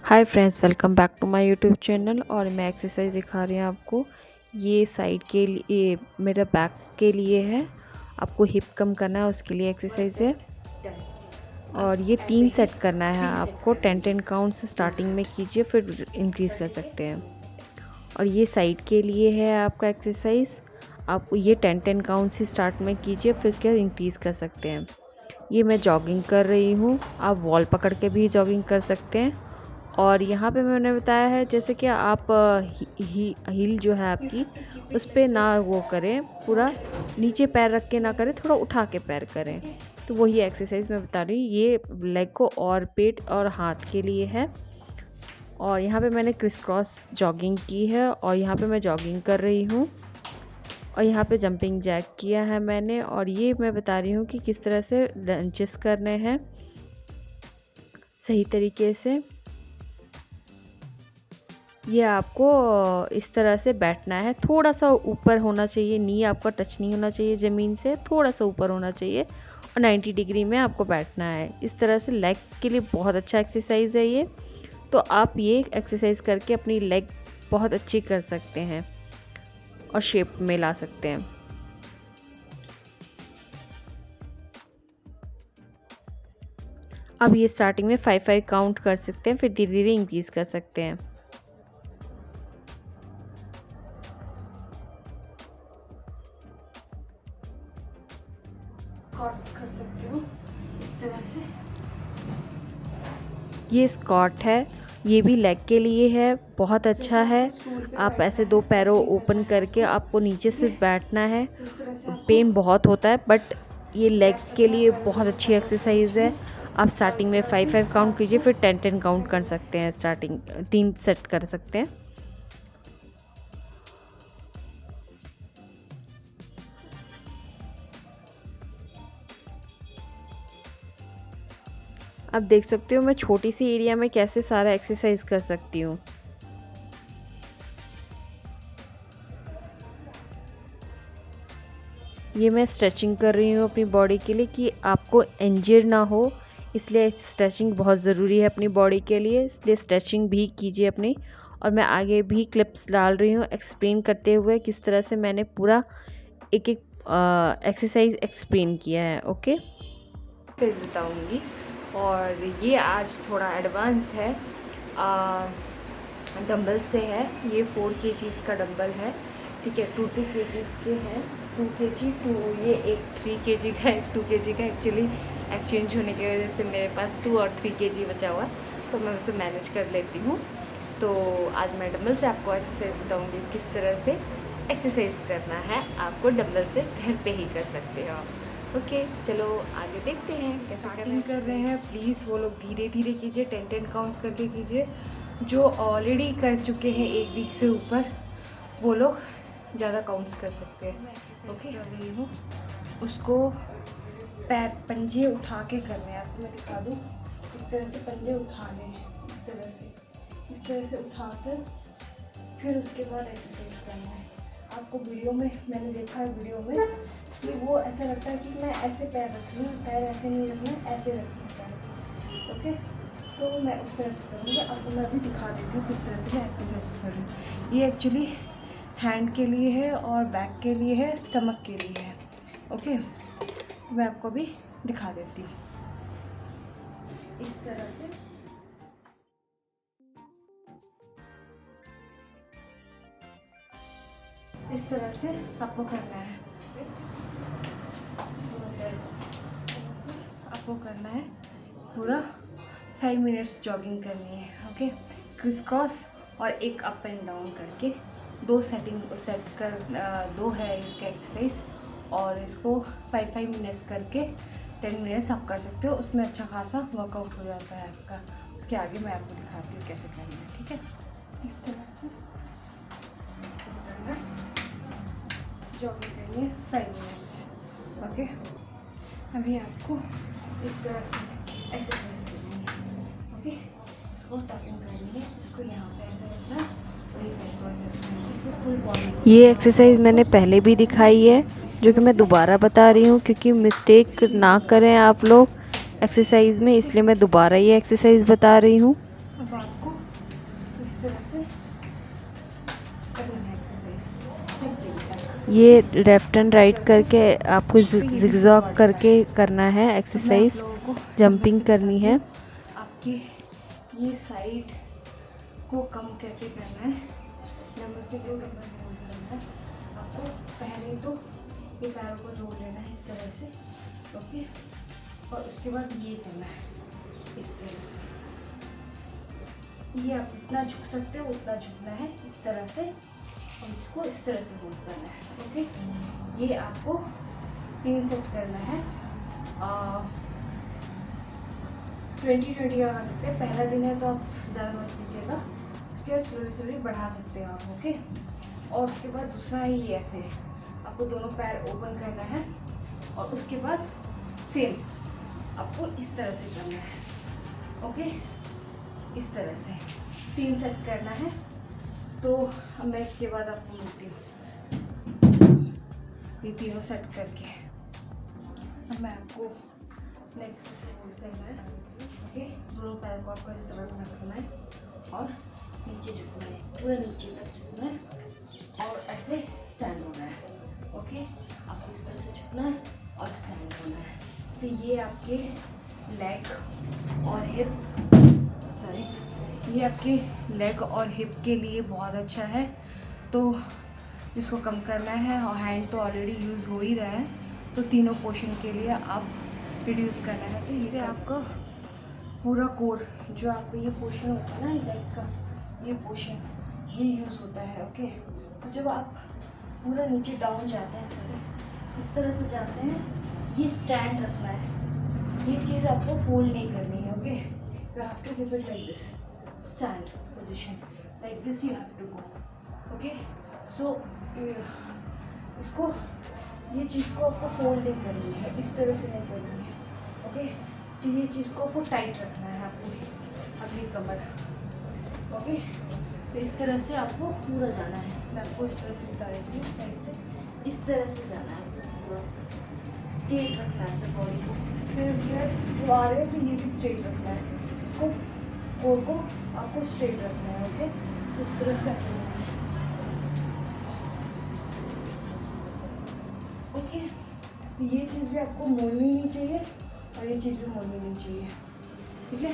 Hi friends, welcome back to my YouTube channel. और मैं exercise दिखा रही हूँ आपको। ये साइड के लिए, मेरा बैक के लिए है। आपको हिप कम करना है, उसके लिए एक्सरसाइज है। और ये 3 सेट करना है आपको। 10 काउंट से स्टार्टिंग में कीजिए, फिर इंक्रीज़ कर सकते हैं। और ये साइड के लिए है आपका एक्सरसाइज। आप ये 10 काउंट से स्टार्ट में कीजिए, फिर उसके बाद इंक्रीज़ कर सकते हैं। ये मैं जॉगिंग कर रही हूँ। आप वॉल पकड़ के भी जॉगिंग कर सकते हैं। और यहाँ पे मैंने बताया है जैसे कि आप हील जो है आपकी, उस पर ना वो करें, पूरा नीचे पैर रख के ना करें, थोड़ा उठा के पैर करें। तो वही एक्सरसाइज मैं बता रही हूँ। ये लेग को और पेट और हाथ के लिए है। और यहाँ पे मैंने क्रिस क्रॉस जॉगिंग की है, और यहाँ पे मैं जॉगिंग कर रही हूँ। और यहाँ पे जंपिंग जैक किया है मैंने। और ये मैं बता रही हूँ कि किस तरह से लंचेस करने हैं सही तरीके से। ये आपको इस तरह से बैठना है। थोड़ा सा ऊपर होना चाहिए, नी आपका टच नहीं होना चाहिए ज़मीन से, थोड़ा सा ऊपर होना चाहिए। और 90 डिग्री में आपको बैठना है। इस तरह से लेग के लिए बहुत अच्छा एक्सरसाइज है ये। तो आप ये एक्सरसाइज करके अपनी लेग बहुत अच्छी कर सकते हैं और शेप में ला सकते हैं। अब ये स्टार्टिंग में 5 काउंट कर सकते हैं, फिर धीरे धीरे इंक्रीज़ कर सकते हैं। स्क्वाट्स कर सकते हो इस तरह से। ये स्क्वाट है, ये भी लेग के लिए है, बहुत अच्छा है। आप ऐसे 2 पैरों ओपन करके आपको नीचे से बैठना है। पेन बहुत होता है, बट ये लेग के लिए बहुत अच्छी एक्सरसाइज है। आप स्टार्टिंग में 5 काउंट कीजिए, फिर 10 काउंट कर सकते हैं। स्टार्टिंग 3 सेट कर सकते हैं। आप देख सकते हो मैं छोटी सी एरिया में कैसे सारा एक्सरसाइज कर सकती हूँ। ये मैं स्ट्रेचिंग कर रही हूँ अपनी बॉडी के लिए कि आपको इंजर ना हो, इसलिए स्ट्रेचिंग बहुत ज़रूरी है अपनी बॉडी के लिए। इसलिए स्ट्रेचिंग भी कीजिए अपनी। और मैं आगे भी क्लिप्स डाल रही हूँ एक्सप्लेन करते हुए किस तरह से मैंने पूरा एक एक एक्सरसाइज एक्सप्लेन किया है। ओके, एक्सरसाइज बताऊँगी। और ये आज थोड़ा एडवांस है, डंबल से है। ये 4 kgs का डंबल है, ठीक है। 2 kgs के हैं, 2 kg 2, ये एक 3 kg का, एक 2 kg का। एक्चुअली एक्सचेंज होने की वजह से मेरे पास 2 और 3 kg बचा हुआ, तो मैं उसे मैनेज कर लेती हूँ। तो आज मैं डंबल से आपको एक्सरसाइज बताऊँगी किस तरह से एक्सरसाइज करना है। आपको डंबल से घर पे ही कर सकते हो आप। ओके, चलो आगे देखते हैं कैसे स्टार्टिंग कर रहे हैं, प्लीज़ वो लोग धीरे धीरे कीजिए, 10 काउंट्स करके कीजिए। जो ऑलरेडी कर चुके हैं 1 वीक से ऊपर, वो लोग ज़्यादा काउंट्स कर सकते हैं। मैं एक्सरसाइज कर रही हूँ, उसको पैर पंजे उठा के करने हैं। आपको मैं दिखा दूँ, इस तरह से पंजे उठाने हैं, इस तरह से उठाकर फिर उसके बाद एक्सरसाइज करना है। आपको वीडियो में मैंने देखा है, वीडियो में कि वो ऐसा लगता है कि मैं ऐसे पैर रख रही हूँ, पैर ऐसे नहीं रखना है, ऐसे रखना है पैर। ओके, तो मैं उस तरह से करूँगी। आपको मैं अभी दिखा देती हूँ किस तरह से मैं एक्सरसाइज कर रही हूँ। ये एक्चुअली हैंड के लिए है और बैक के लिए है, स्टमक के लिए है। ओके, मैं आपको अभी दिखा देती हूँ इस तरह से। इस तरह से आपको करना है, आपको करना है पूरा 5 मिनट्स जॉगिंग करनी है। ओके, क्रिस क्रॉस और एक अप एंड डाउन करके 2 सेट कर 2 है इसका एक्सरसाइज। और इसको 5 मिनट्स करके 10 मिनट्स आप कर सकते हो। उसमें अच्छा खासा वर्कआउट हो जाता है आपका। उसके आगे मैं आपको दिखाती हूँ कैसे करना है, ठीक है। इस तरह से जॉगिंग करनी है 5 मिनट्स। ओके, अभी आपको इस तरह से एक्सरसाइज करनी है। ओके, इसको टकिंग करनी है, इसको यहाँ पे ऐसे रखना है और ये पैर को ऐसे रखना है, इससे फुल बॉडी। ये एक्सरसाइज मैंने पहले भी दिखाई है, जो कि मैं दोबारा बता रही हूँ क्योंकि मिस्टेक ना करें आप लोग एक्सरसाइज में, इसलिए मैं दोबारा ये एक्सरसाइज बता रही हूँ। अब आपको इस तरह से करना है एक्सरसाइज। ये लेफ्ट एंड राइट करके आपको जिगजैग करके करना है एक्सरसाइज, जंपिंग करनी है। आपके ये साइड को कम कैसे करना है, डंबल से कैसे एक्सरसाइज करना है आपको। पहले तो ये पैरों को जोड़ लेना है इस तरह से, ओके। और उसके बाद ये करना है इस तरह से। ये आप जितना झुक सकते हो उतना झुकना है इस तरह से, और इसको इस तरह से होल्ड करना है, ओके। ये आपको 3 सेट करना है। 20-20 का कर सकते हैं। पहला दिन है तो आप ज़्यादा मत कीजिएगा, उसके बाद स्लोली बढ़ा सकते हो आप, ओके। और उसके बाद दूसरा है ये ऐसे आपको दोनों पैर ओपन करना है, और उसके बाद सेम आपको इस तरह से करना है, ओके। इस तरह से 3 सेट करना है। तो अब मैं इसके बाद आपको मिलती हूँ ये तीनों सेट करके। अब मैं आपको नेक्स्ट एक्सरसाइज है, ओके। दोनों पैर को आपको इस तरह रखना है और नीचे झुकना है, पूरा नीचे तक झुकना है और ऐसे स्टैंड होना है, ओके। आपको इस तरह से झुकना है और स्टैंड होना है। तो ये आपके लेग और हिप के लिए बहुत अच्छा है। तो इसको कम करना है, और हैंड तो ऑलरेडी यूज़ हो ही रहा है, तो तीनों पोर्शन के लिए आप रिड्यूस करना है। तो इससे आपका पूरा कोर, जो आपका ये पोर्शन होता है ना लेग का, ये पोर्शन ये यूज़ होता है, ओके। तो जब आप पूरा नीचे डाउन जाते हैं, सॉरी इस तरह से जाते हैं, ये स्टैंड रखना है, ये चीज़ आपको फोल्ड नहीं करनी है, okay. You have to keep it like this, stand position like this, you have to go, okay. So इसको, ये चीज़ को आपको फोल्ड नहीं करनी है, इस तरह से नहीं करनी है, ओके। तो ये चीज़ को आपको टाइट रखना है, आपको अपनी कमर, ओके। तो इस तरह से आपको पूरा जाना है। मैं आपको इस तरह से बता देती हूँ साइड से, इस तरह से जाना है पूरा, स्ट्रेट रखना है बॉडी को। फिर उसके बाद जो आ रहे हैं तो ये भी स्ट्रेट रखना है, इसको कोर को आपको स्ट्रेट रखना है, ओके। तो इस तरह से आपको लेना है, ओके। तो ये चीज़ भी आपको मोड़नी नहीं चाहिए और ये चीज़ भी मोड़नी नहीं चाहिए, ठीक है।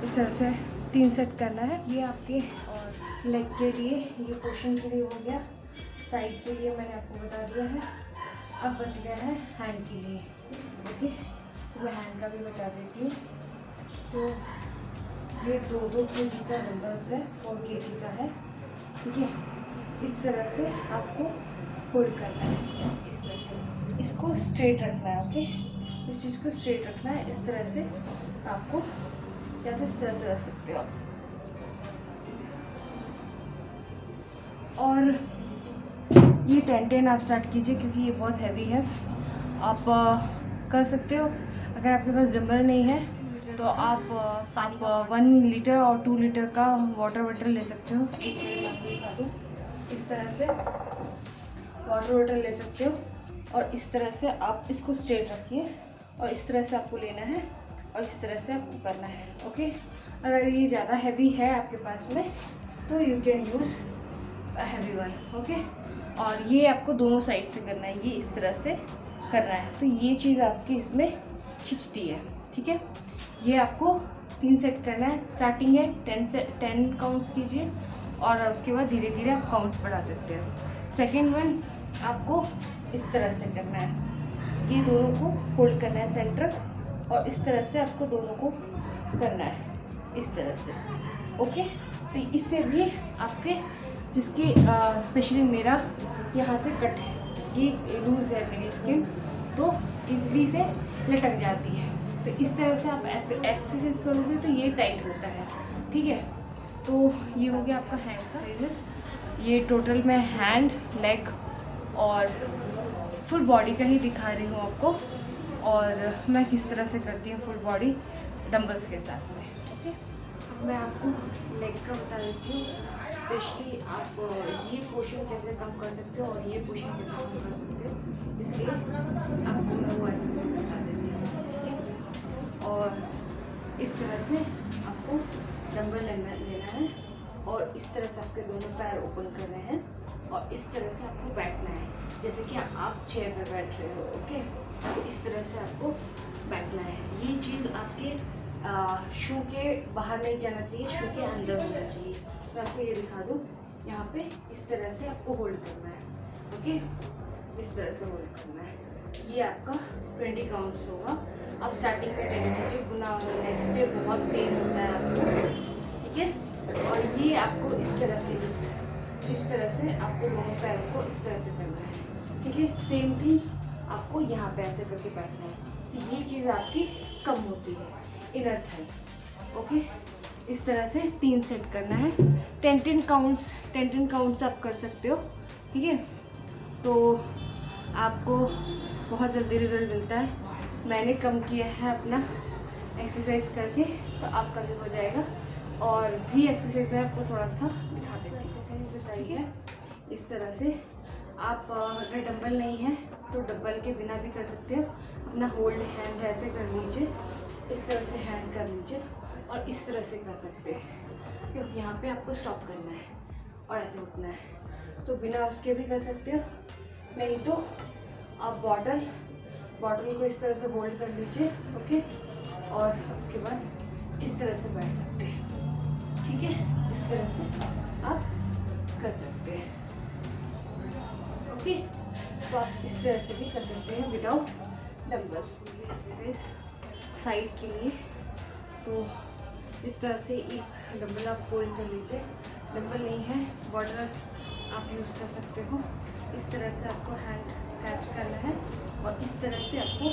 इस तरह से 3 सेट करना है। ये आपके और लेग के लिए, ये पोर्शन के लिए हो गया। साइड के लिए मैंने आपको बता दिया है। अब बच गया है हैंड के लिए, ओके। तो मैं हैंड का भी बता देती हूँ। तो ये 2-2 kg का डंबल्स है, 4 kg का है, ठीक है। इस तरह से आपको होल्ड करना है, इस तरह से इसको स्ट्रेट रखना है, ओके। इस चीज़ को स्ट्रेट रखना है, इस तरह से आपको, या तो इस तरह से रख सकते हो आप। और ये 10-10 आप स्टार्ट कीजिए, क्योंकि ये बहुत हैवी है। आप कर सकते हो। अगर आपके पास डंबल नहीं है तो आप 1 लीटर और 2 लीटर का वाटर बॉटल ले सकते हो। एक मिनट आपको दिखा दूँ, इस तरह से वाटर बॉटल ले सकते हो, और इस तरह से आप इसको स्ट्रेट रखिए, और इस तरह से आपको लेना है, और इस तरह से आपको करना है, ओके। अगर ये ज़्यादा हैवी है आपके पास में तो you can use a heavy one, okay. और ये आपको दोनों साइड से करना है, ये इस तरह से करना है। तो ये चीज़ आपकी इसमें खिंचती है, ठीक है। ये आपको 3 सेट करना है। स्टार्टिंग है 10 काउंट्स कीजिए, और उसके बाद धीरे धीरे आप काउंट बढ़ा सकते हैं। सेकेंड वन आपको इस तरह से करना है, ये दोनों को होल्ड करना है सेंटर, और इस तरह से आपको दोनों को करना है, इस तरह से, ओके। तो इससे भी आपके, जिसके स्पेशली मेरा यहाँ से कट है, ये लूज़ है मेरी स्किन, तो इजली से लटक जाती है। तो इस तरह से आप ऐसे एक्सरसाइज करोगे तो ये टाइट होता है, ठीक है। तो ये हो गया आपका हैंड एक्सरसाइजेस। ये टोटल मैं हैंड, लेग और फुल बॉडी का ही दिखा रही हूँ आपको, और मैं किस तरह से करती हूँ फुल बॉडी डंबल्स के साथ में, ओके। अब मैं आपको लेग का बता देती हूँ, स्पेशली आप ये पोर्शन कैसे कम कर सकते हो और ये पोर्शन कैसे कम कर सकते हो, इसलिए आपको मैं वो एक्सरसाइज बता देती हूँ, ठीक है। और इस तरह से आपको डंबल लेना है, और इस तरह से आपके दोनों पैर ओपन कर रहे हैं और इस तरह से आपको बैठना है जैसे कि आप चेयर पर बैठ रहे हो। ओके, तो इस तरह से आपको बैठना है। ये चीज़ आपके शू के बाहर नहीं जाना चाहिए, शू के अंदर होना चाहिए। मैं आपको ये दिखा दूँ, यहाँ पे इस तरह से आपको होल्ड करना है। ओके, इस तरह से होल्ड करना है। ये आपका 20 काउंट्स होगा। अब स्टार्टिंग में 10 कीजिए, गुना नेक्स्ट डे बहुत पेन होता है आपको, ठीक है। और ये आपको इस तरह से आपको दोनों पैरों को इस तरह से करना है, ठीक है। सेम थिंग आपको यहाँ पे ऐसे करके बैठना है। तो ये चीज़ आपकी कम होती है, इनर थाई। ओके, इस तरह से 3 सेट करना है। 10 काउंट्स आप कर सकते हो, ठीक है। तो आपको बहुत जल्दी रिजल्ट मिलता है। मैंने कम किया है अपना एक्सरसाइज करके, तो आपका भी हो जाएगा। और भी एक्सरसाइज में आपको थोड़ा सा दिखा देती हूँ। एक्सरसाइज बताइए, इस तरह से आप अगर डंबल नहीं है तो डंबल के बिना भी कर सकते हो। अपना होल्ड हैंड ऐसे कर लीजिए, इस तरह से हैंड कर लीजिए और इस तरह से कर सकते हैं। क्योंकि यहाँ पे आपको स्टॉप करना है और ऐसे उठना है। तो बिना उसके भी कर सकते हो, नहीं तो आप बॉटल को इस तरह से होल्ड कर लीजिए। ओके, और उसके बाद इस तरह से बैठ सकते हैं, ठीक है। इस तरह से आप कर सकते हैं। ओके, तो आप इस तरह से भी कर सकते हैं विदाउट डंबल। एक्सरसाइज साइड के लिए, तो इस तरह से एक डंबल आप होल्ड कर लीजिए। डंबल नहीं है, बॉटल आप यूज़ कर सकते हो। इस तरह से आपको हैंड कैच करना है और इस तरह से आपको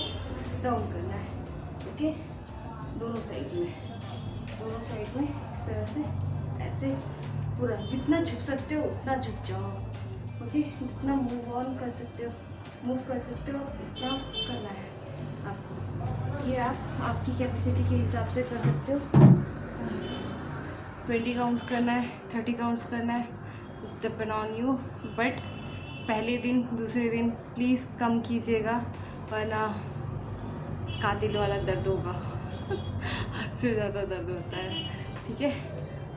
डाउन करना है। ओके, दोनों साइड में इस तरह से ऐसे पूरा जितना झुक सकते हो उतना झुक जाओ। ओके, जितना मूव कर सकते हो उतना करना है आपको। ये आप आपकी कैपेसिटी के हिसाब से कर सकते हो। 20 काउंट्स करना है, 30 काउंट्स करना है, it's depend on you. But पहले दिन दूसरे दिन प्लीज़ कम कीजिएगा, वरना कातिल वाला दर्द होगा। हद से ज़्यादा दर्द होता है, ठीक है।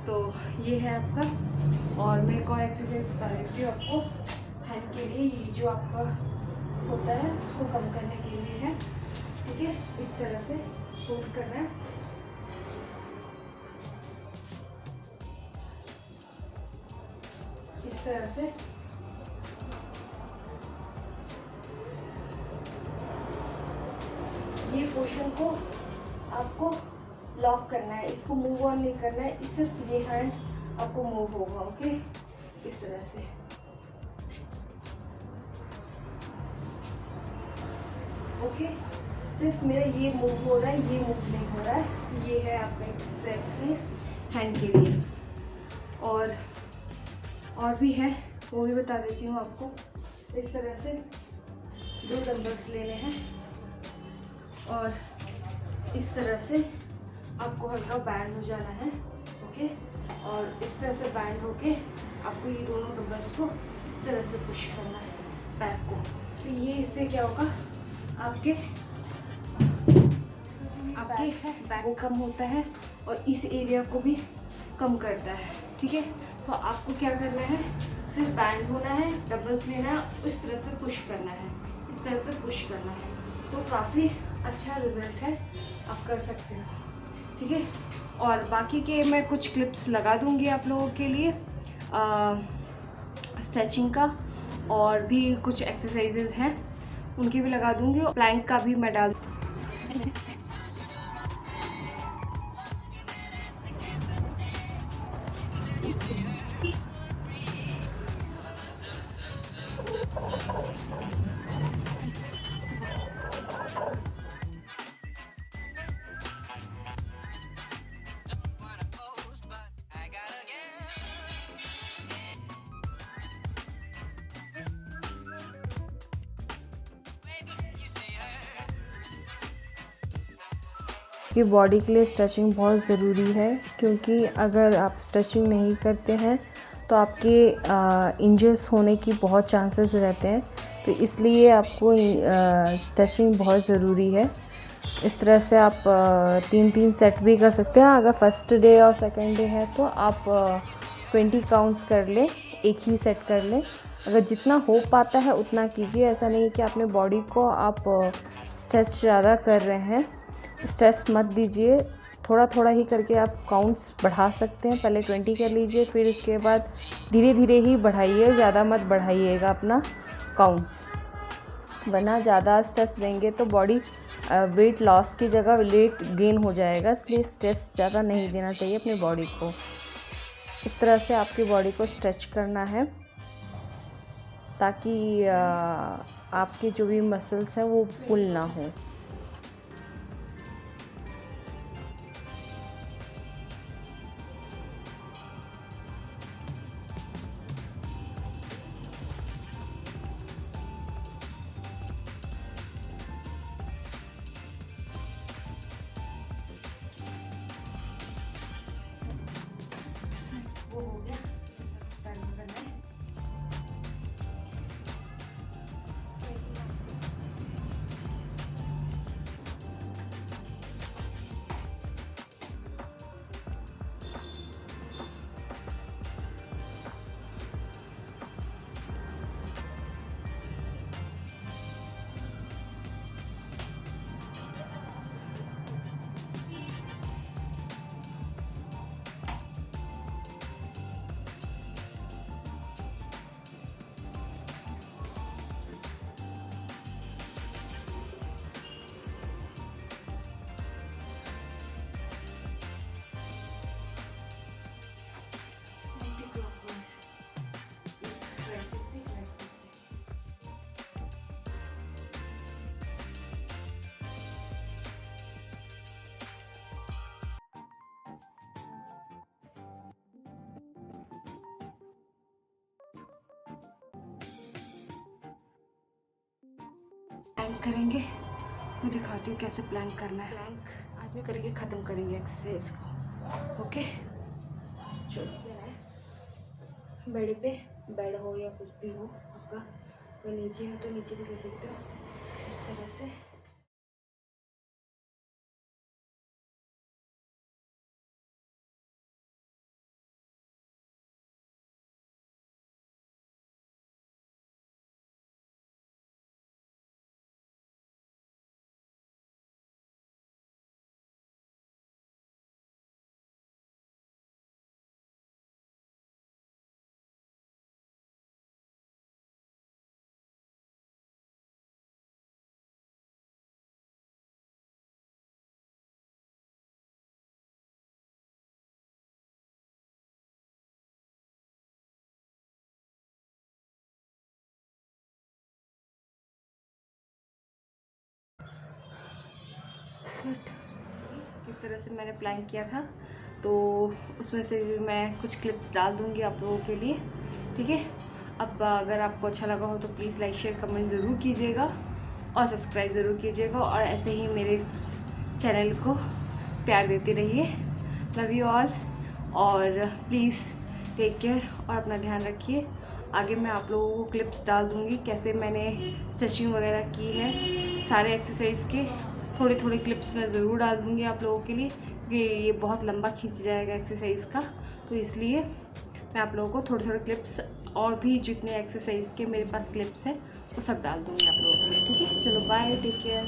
तो ये है आपका। और मैं एक और एक्सरसाइज बता देती हूँ आपको हैंड के लिए। ये जो आपका होता है उसको कम करने के लिए है, ठीक है। इस तरह से होल्ड करना है, इस तरह से। ये पोर्शन को आपको लॉक करना है, इसको मूव ऑन नहीं करना है, सिर्फ ये हैंड आपको मूव होगा। ओके, इस तरह से। ओके, सिर्फ मेरा ये मूव हो रहा है, ये मूव नहीं हो रहा है। ये है आपका एक्सरसाइज हैंड के लिए। और भी है, वो भी बता देती हूँ आपको। इस तरह से 2 डंबल्स लेने हैं और इस तरह से आपको हल्का बैंड हो जाना है। ओके, और इस तरह से बैंड होके आपको ये दोनों डंबल्स को इस तरह से पुश करना है बैक को। तो ये इससे क्या होगा, आपके बैक को कम होता है और इस एरिया को भी कम करता है, ठीक है। तो आपको क्या करना है, सिर्फ बैंड होना है, डंबल्स लेना है, इस तरह से पुश करना है, इस तरह से पुश करना है। तो काफ़ी अच्छा रिजल्ट है, आप कर सकते हो, ठीक है। और बाकी के मैं कुछ क्लिप्स लगा दूंगी आप लोगों के लिए स्ट्रेचिंग का, और भी कुछ एक्सरसाइजेज हैं उनकी भी लगा दूंगी। प्लैंक का भी मैं डाल कि बॉडी के लिए स्ट्रेचिंग बहुत ज़रूरी है, क्योंकि अगर आप स्ट्रेचिंग नहीं करते हैं तो आपके इंजर्स होने की बहुत चांसेस रहते हैं। तो इसलिए आपको स्ट्रेचिंग बहुत ज़रूरी है। इस तरह से आप 3-3 सेट भी कर सकते हैं। अगर फर्स्ट डे और सेकंड डे है तो आप 20 काउंट्स कर ले, एक ही सेट कर ले। अगर जितना हो पाता है उतना कीजिए। ऐसा नहीं कि अपने बॉडी को आप स्ट्रेच ज़्यादा कर रहे हैं, स्ट्रेस मत दीजिए। थोड़ा थोड़ा ही करके आप काउंट्स बढ़ा सकते हैं। पहले 20 कर लीजिए, फिर उसके बाद धीरे धीरे ही बढ़ाइए, ज़्यादा मत बढ़ाइएगा अपना काउंट्स, वरना ज़्यादा स्ट्रेस देंगे तो बॉडी वेट लॉस की जगह वेट गेन हो जाएगा। इसलिए स्ट्रेस ज़्यादा नहीं देना चाहिए अपनी बॉडी को। इस तरह से आपकी बॉडी को स्ट्रेच करना है ताकि आपके जो भी मसल्स हैं वो पुल ना हो। वो हो गया, पैर में करना है। प्लैंक करेंगे, मैं दिखाती हूँ कैसे प्लैंक करना है। प्लैंक आज में करके ख़त्म करेंगे एक्सरसाइज को। ओके, चलो बेड पे, बेड हो या कुछ भी हो आपका, तो नीचे हो तो नीचे भी कर सकते हो इस तरह से। सेट किस तरह से मैंने प्लान किया था, तो उसमें से भी मैं कुछ क्लिप्स डाल दूँगी आप लोगों के लिए, ठीक है। अब अगर आपको अच्छा लगा हो तो प्लीज़ लाइक शेयर कमेंट ज़रूर कीजिएगा और सब्सक्राइब ज़रूर कीजिएगा, और ऐसे ही मेरे इस चैनल को प्यार देते रहिए। लव यू ऑल, और प्लीज़ टेक केयर और अपना ध्यान रखिए। आगे मैं आप लोगों को क्लिप्स डाल दूँगी कैसे मैंने स्ट्रेचिंग वगैरह की है, सारे एक्सरसाइज के थोड़े थोड़े क्लिप्स मैं ज़रूर डाल दूँगी आप लोगों के लिए, क्योंकि ये बहुत लंबा खींच जाएगा एक्सरसाइज का, तो इसलिए मैं आप लोगों को थोड़े थोड़े क्लिप्स और भी जितने एक्सरसाइज के मेरे पास क्लिप्स हैं वो सब डाल दूँगी आप लोगों के लिए, ठीक है। चलो बाय, टेक केयर।